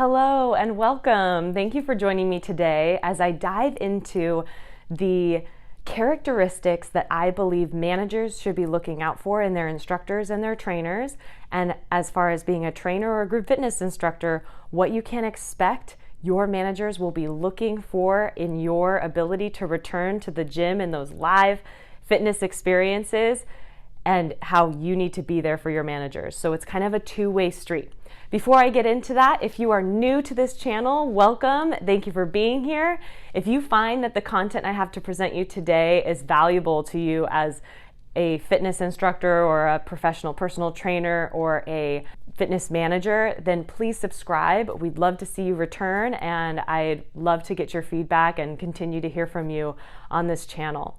Hello and welcome. Thank you for joining me today as I dive into the characteristics that I believe managers should be looking out for in their instructors and their trainers. And as far as being a trainer or a group fitness instructor, what you can expect your managers will be looking for in your ability to return to the gym and those live fitness experiences, and how you need to be there for your managers. So it's kind of a two-way street. Before I get into that, if you are new to this channel, welcome. Thank you for being here. If you find that the content I have to present you today is valuable to you as a fitness instructor or a professional personal trainer or a fitness manager, then please subscribe. We'd love to see you return, and I'd love to get your feedback and continue to hear from you on this channel.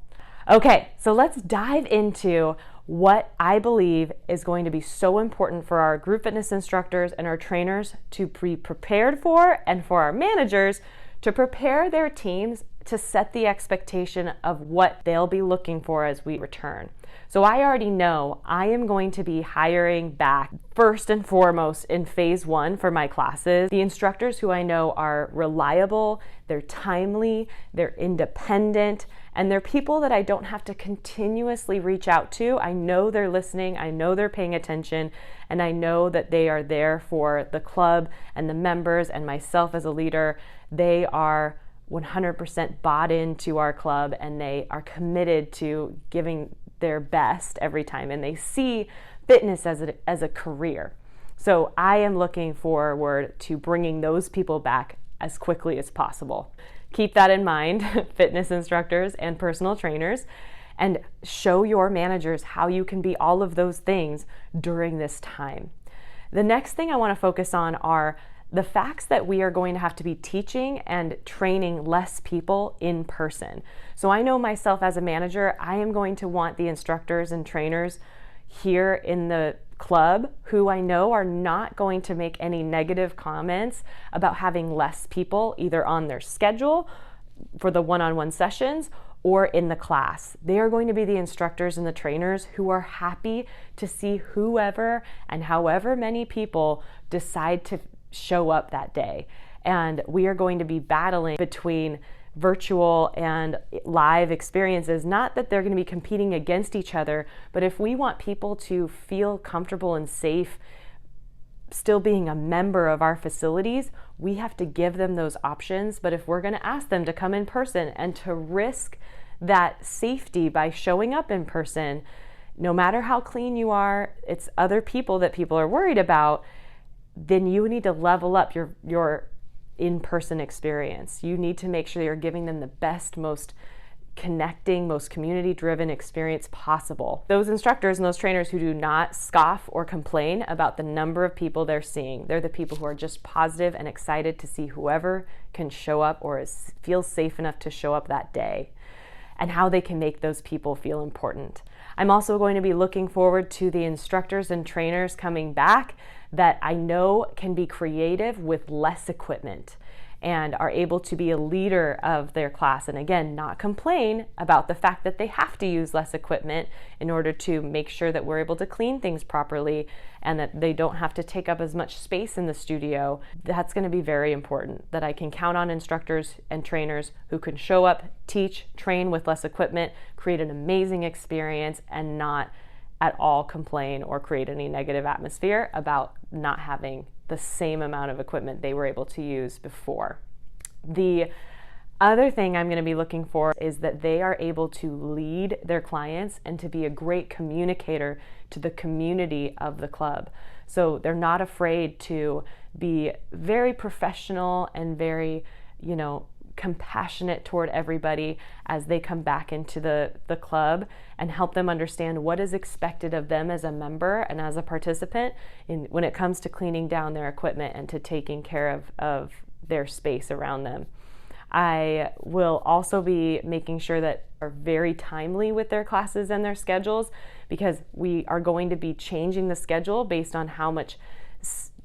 Okay, so let's dive into what I believe is going to be so important for our group fitness instructors and our trainers to be prepared for, and for our managers to prepare their teams to set the expectation of what they'll be looking for as we return. So I already know I am going to be hiring back first and foremost in phase one for my classes, the instructors who I know are reliable, they're timely, they're independent, and they're people that I don't have to continuously reach out to. I know they're listening, I know they're paying attention, and I know that they are there for the club and the members and myself as a leader. They are 100% bought into our club, and they are committed to giving their best every time, and they see fitness as a career. So I am looking forward to bringing those people back as quickly as possible. Keep that in mind, fitness instructors and personal trainers, and show your managers how you can be all of those things during this time. The next thing I want to focus on are the facts that we are going to have to be teaching and training less people in person. So I know myself as a manager, I am going to want the instructors and trainers here in the club who I know are not going to make any negative comments about having less people either on their schedule for the one-on-one sessions or in the class. They are going to be the instructors and the trainers who are happy to see whoever and however many people decide to show up that day. And we are going to be battling between virtual and live experiences. Not that they're going to be competing against each other, but if we want people to feel comfortable and safe still being a member of our facilities, we have to give them those options. But if we're going to ask them to come in person and to risk that safety by showing up in person, no matter how clean you are, it's other people that people are worried about, then you need to level up your in-person experience. You need to make sure you're giving them the best, most connecting, most community-driven experience possible. Those instructors and those trainers who do not scoff or complain about the number of people they're seeing, they're the people who are just positive and excited to see whoever can show up or feels safe enough to show up that day, and how they can make those people feel important. I'm also going to be looking forward to the instructors and trainers coming back that I know can be creative with less equipment and are able to be a leader of their class, and again, not complain about the fact that they have to use less equipment in order to make sure that we're able to clean things properly and that they don't have to take up as much space in the studio. That's going to be very important, that I can count on instructors and trainers who can show up, teach, train with less equipment, create an amazing experience, and not at all complain or create any negative atmosphere about not having the same amount of equipment they were able to use before. The other thing I'm going to be looking for is that they are able to lead their clients and to be a great communicator to the community of the club. So they're not afraid to be very professional and very, compassionate toward everybody as they come back into the club, and help them understand what is expected of them as a member and as a participant when it comes to cleaning down their equipment and to taking care of their space around them. I will also be making sure that are very timely with their classes and their schedules, because we are going to be changing the schedule based on how much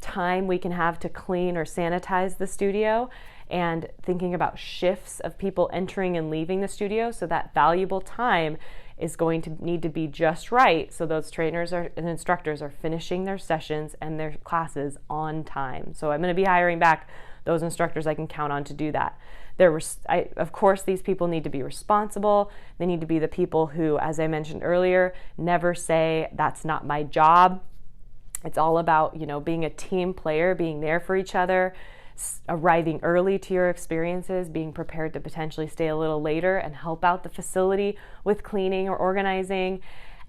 time we can have to clean or sanitize the studio, and thinking about shifts of people entering and leaving the studio, so that valuable time is going to need to be just right so those trainers and instructors are finishing their sessions and their classes on time. So I'm going to be hiring back those instructors I can count on to do that. Of course, these people need to be responsible. They need to be the people who, as I mentioned earlier, never say, that's not my job. It's all about, being a team player, being there for each other, arriving early to your experiences, being prepared to potentially stay a little later and help out the facility with cleaning or organizing.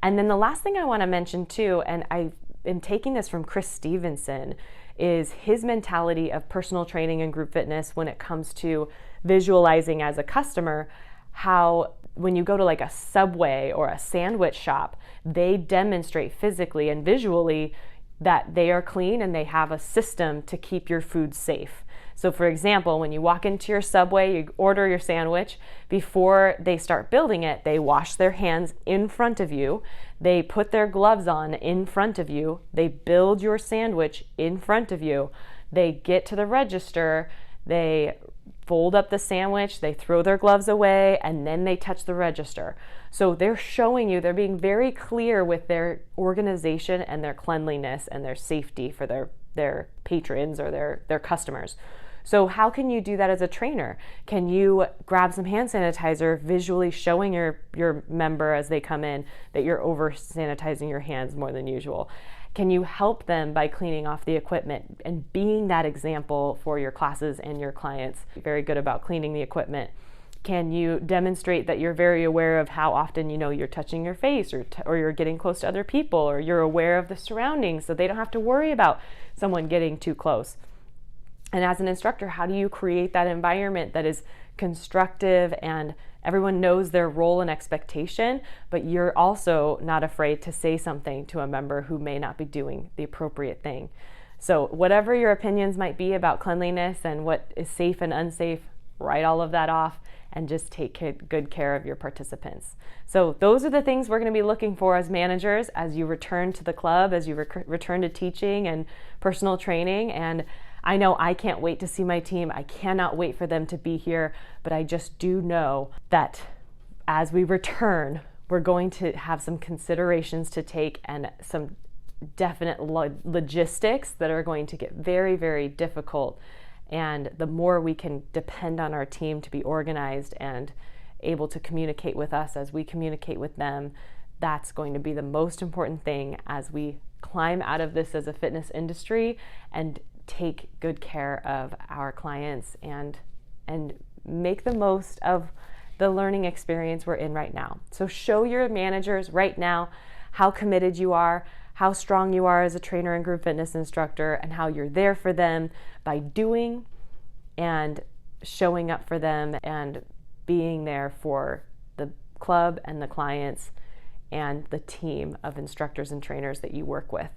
And then the last thing I want to mention too, and I am taking this from Chris Stevenson, is his mentality of personal training and group fitness when it comes to visualizing as a customer, how when you go to like a Subway or a sandwich shop, they demonstrate physically and visually that they are clean and they have a system to keep your food safe. So for example, when you walk into your Subway, you order your sandwich, before they start building it, they wash their hands in front of you, they put their gloves on in front of you, they build your sandwich in front of you, they get to the register, they fold up the sandwich, they throw their gloves away, and then they touch the register. So they're showing you, they're being very clear with their organization and their cleanliness and their safety for their patrons or their customers. So how can you do that as a trainer? Can you grab some hand sanitizer, visually showing your member as they come in that you're over sanitizing your hands more than usual? Can you help them by cleaning off the equipment and being that example for your classes and your clients? Very good about cleaning the equipment. Can you demonstrate that you're very aware of how often you're touching your face or you're getting close to other people, or you're aware of the surroundings so they don't have to worry about someone getting too close? And as an instructor, how do you create that environment that is constructive and everyone knows their role and expectation, but you're also not afraid to say something to a member who may not be doing the appropriate thing? So whatever your opinions might be about cleanliness and what is safe and unsafe, write all of that off and just take good care of your participants. So those are the things we're going to be looking for as managers as you return to the club, as you return to teaching and personal training. And I know I can't wait to see my team. I cannot wait for them to be here, but I just do know that as we return, we're going to have some considerations to take and some definite logistics that are going to get very, very difficult. And the more we can depend on our team to be organized and able to communicate with us as we communicate with them, that's going to be the most important thing as we climb out of this as a fitness industry and take good care of our clients and make the most of the learning experience we're in right now. So show your managers right now how committed you are, how strong you are as a trainer and group fitness instructor, and how you're there for them by doing and showing up for them and being there for the club and the clients and the team of instructors and trainers that you work with.